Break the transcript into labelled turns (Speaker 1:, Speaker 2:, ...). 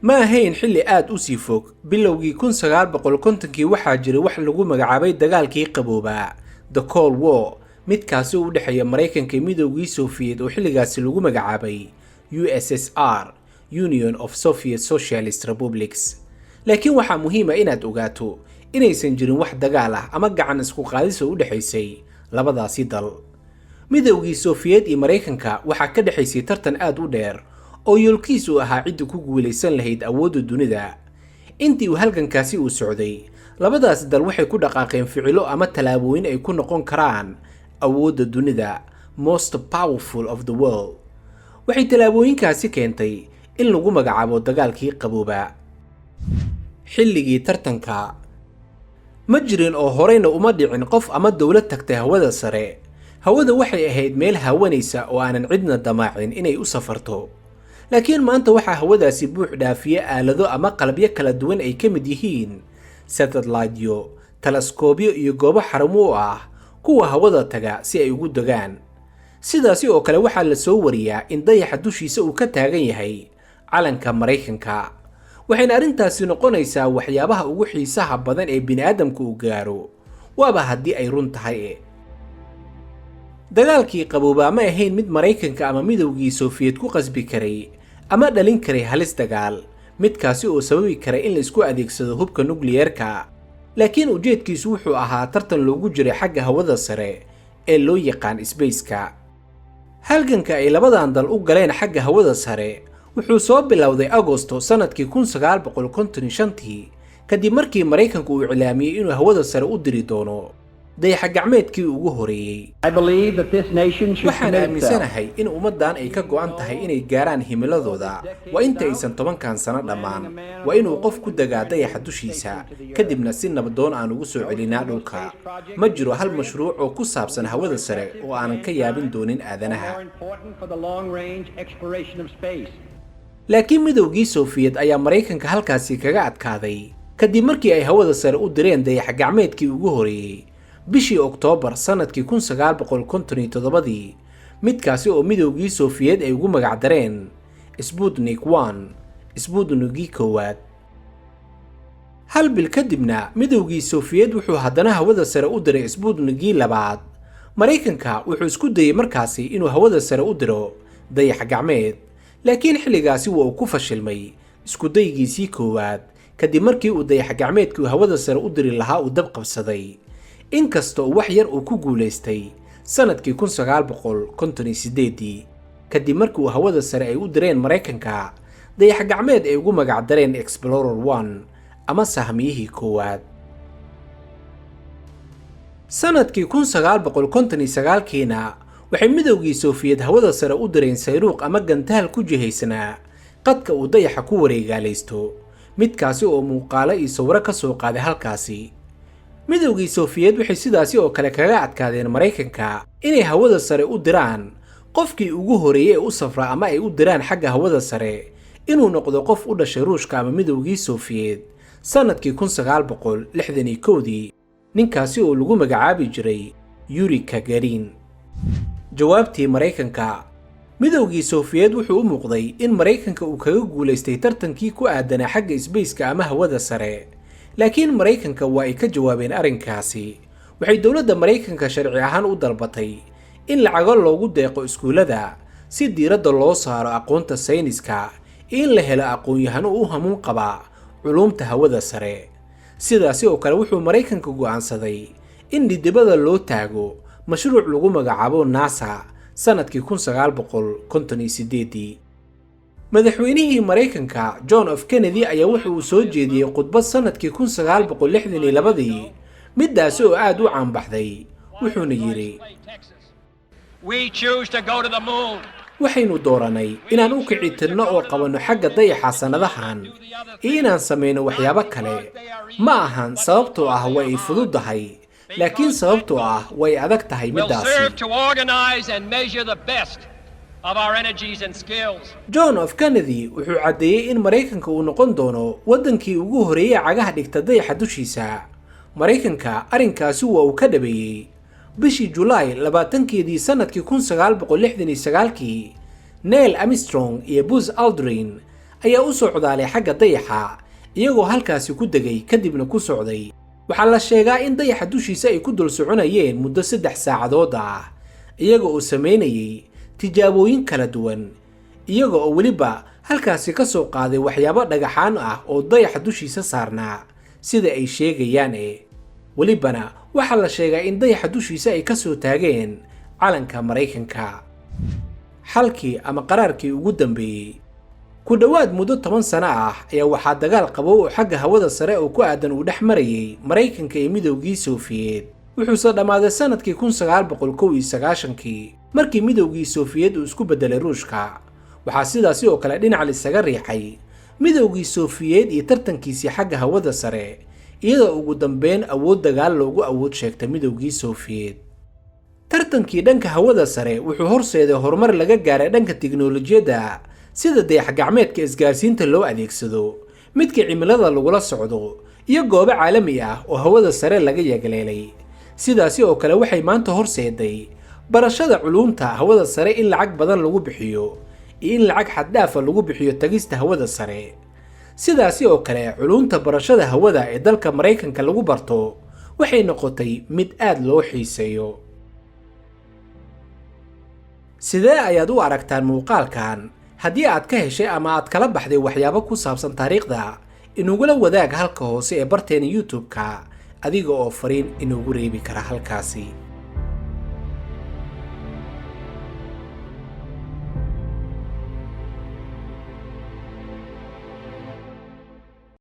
Speaker 1: ma ahayn xilli aad u sii fog bilowgii 1950kii waxaa jiray wax lagu magacaabay dagaalkii qaboobaa The Cold War midkaasi u dhexeeya Mareykanka iyo Midowgii Soviet oo xilligaasi lagu magacaabay USSR Union of Soviet Socialist Republics. laakiin waxaa muhiim ah inaad ogaato inaysan jirin wax dagaal ah ama gacan isku qaadis u dhaxaysay labadaasi dal. Midowgii Soviet iyo Mareykanka waxaa ka dhaxaysay tartan aad u dheer oo yoolkiisu ahaa cid ku guuleysan lahayd awoodda dunida. Intii uu halgankaasi u socday, labadaas dal waxay ku dhaqaaqeen ficilo ama talaabooyin ay ku noqon karaan awoodda dunida, most powerful of the world. Waxay talaabooyinkaasi keentay in lagu magacaabo dagaalkii qaboobaa. xilligii tartanka ma jirin oo horeyna uma dhicin qof ama dawlad tagtay hawada sare. Hawada waxay ahayd meel hawanaysa oo aanan cidna damaacin inay u safarto. laakiin maanta waxaa hawadaasi buux dhaafiye aalado ama qalabyo kala duwan ay ka mid yihiin satellite-yo, teleskoobyo iyo goobo xarumo ah kuwa hawada taga si ay ugu degaan. sidaasi oo kale waxaa la soo wariyaa in dayaxa dushiisa uu ka taagan yahay calanka Mareykanka. waxayna arrintaasi noqonaysaa waxyaabaha ugu xiisaha badan ee bini'aadamku uu gaaro, waaba haddii ay run tahay. dagaalkii qaboobaa ma ahayn mid Mareykanka ama Midowgii Soviet ku qasbi karay ama dhalin karay halis dagaal, midkaasi oo sababi karay in la isku adeegsado hubka nukliyeerka. laakiin ujeedkiisu wuxuu ahaa tartan loogu jiray xagga hawada sare ee loo yaqaan space-ka. halganka ay labadan dal u galeen xagga hawada sare wuxuu soo bilowday Agoosto sanadkii 1955 kadib markii Mareykanku uu iclaamiyay inuu hawada sare u diri doono dayax gacmeedkii ugu horeeyay. waxaan aaminsanahay in ummadan ay ka go'an tahay inay gaaraan himiladooda waa inta aysan 10 sano dhammaan. waa inuu qof ku dagaa dayaxa dushiisa kadibna si nabdoon aan ugu soo celinaa dhulka. ma jiro hal mashruuc oo ku saabsan hawada sare oo aanan ka yaabin doonin aadanaha. laakiin Midowgii Soviet ayaa Mareykanka halkaasi kaga adkaaday kadib markii ay hawada sare u direen dayax gacmeedkii ugu horeeyay bishii Oktoobar sanadkii 1957 midkaasi oo Midowgii Soviet ay ugu magac dareen Sputnik 1 Sputnigii koowaad. hal bil kadibna Midowgii Soviet wuxuu haddana hawada sare u diray Sputnigii labaad. Mareykanka wuxuu isku dayay markaasi inuu hawada sare u diro dayax gacmeed, laakiin xilligaasi waa uu ku fashilmay isku daygiisii koowaad kadib markii uu dayax gacmeedkii hawada sare u diri lahaa uu dab qabsaday. inkastoo wax yar uu ku guuleystay sanadkii 1958 kadib markii uu hawada sare ay u direen Mareykanka dayax gacmeed ay ugu magac dareen Explorer 1 ama sahmiyihii koowaad. sanadkii 1959kiina waxay Midowgii Soviet hawada sare u direen sayruuq ama gantaal ku jihaysanaa qadka uu dayaxa ku wareegaalaysto, midkaasi oo muuqaalo iyo sawiro ka soo qaaday halkaasi. Midowgii Soviet waxay sidaasi oo kale kaga adkaadeen Mareykanka inay hawada sare u diraan qofkii ugu horeeyay ee u safra ama ay u diraan xagga hawada sare inuu noqdo qof u dhashay Ruushka ama Midowgii Soviet sanadkii 1961 ninkaasi oo lagu magacaabi jiray Yuri Gagarin. jawaabtii Mareykanka. Midowgii Soviet wuxuu u muuqday in Mareykanka uu kaga guuleystay tartankii ku aadanaa xagga space-ka ama hawada sare. laakiin Mareykanka waa ay ka jawaabeen arrinkaasi. waxay dawladda Mareykanka sharci ahaan u dalbatay in lacago loogu deeqo iskuulada si diiradda loo saaro aqoonta sayniska iyo in la helo aqoon-yahano u hamuun qaba culuumta hawada sare. sidaasi oo kale wuxuu Mareykanka go'aansaday in dibadda loo taago mashruuc lagu magacaabo NASA sanadkii 1958. madaxweynihii Mareykanka John F. Kennedy ayaa wuxuu soo jeediyay khudbad sanadkii 1962 midaas oo aad u caanbaxday. wuxuuna yiri waxaynu dooranay inaan u kici tirno oo qabanno xagga dayaxa sanadahan iyo inaan samayno waxyaabo kale. ma ahan sababtoo ah way ay fududahay, laakiin sababtoo ah way adag tahay midaasi. John F. Kennedy wuxuu cadeeyay in Mareykanka uu noqon doono wadankii ugu horeeyay cagaha dhigta dayaxa dushiisa. Mareykanka arrinkaasi waa uu ka dhabeeyay. bishii July 20keedii sanadkii 1969 Neil Armstrong iyo Buzz Aldrin ayaa u socdaalay xagga dayaxa iyagoo halkaasi ku degay kadibna ku socday. waxaa la sheegaa in dayaxa dushiisa ay ku dul soconayeen muddo 3 saacadood ah iyaga oo sameynayay tijaabooyin kala duwan, iyaga oo weliba halkaasi ka soo qaaday waxyaabo dhagaxaan ah oo dayaxa dushiisa saarnaa sida ay sheegayaan. welibana waxaa la sheegaa in dayaxa dushiisa ay ka soo taageen calanka Maraykanka. xalkii ama qaraarkii ugu dambeeyay ku dhowaad muddo 10 sano ah ayaa waxaa dagaal qabow oo xagga hawada sare oo ku aadan uu dhex marayay Maraykanka iyo Midowgii Sofiyeed. wuxuuse dhammaaday sanadkii 1991 markii Midowgii Sofiyeed uu isku bedelay Ruushka. waxaa sidaasi oo kale dhinac lisaga riixay Midowgii Sofiyeed iyo tartankiisii xagga hawada sare, iyadoo ugu dambeyn awood dagaal loogu awood sheegtay Midowgii Sofiyeed. tartankii dhanka hawada sare wuxuu horseeday horumar laga gaaray dhanka tiknoolajiyadda, sida dayax-gacmeedka isgaarsiinta loo adeegsado, midka cimilada lagula socdo, iyo goobo caalami ah oo hawada sare laga yeegleelay. sidaasi oo kale waxay maanta horseeday barashada culuumta hawada sare in lacag badan lagu bixiyo iyo in lacag xad dhaaf ah lagu bixiyo tagista hawada sare. sidaasi oo kale culuumta barashada hawada ee dalka Maraykanka lagu barto waxay noqotay mid aad loo xiiseeyo. sidee ayaad u aragtaan muuqaalkan? haddii aad ka heshay ama aad kala baxday waxyaabo ku saabsan taariikhda, inugula wadaag halka hoose ee barteena YouTube-ka adiga oo fariin inugu reebi kara halkaasi.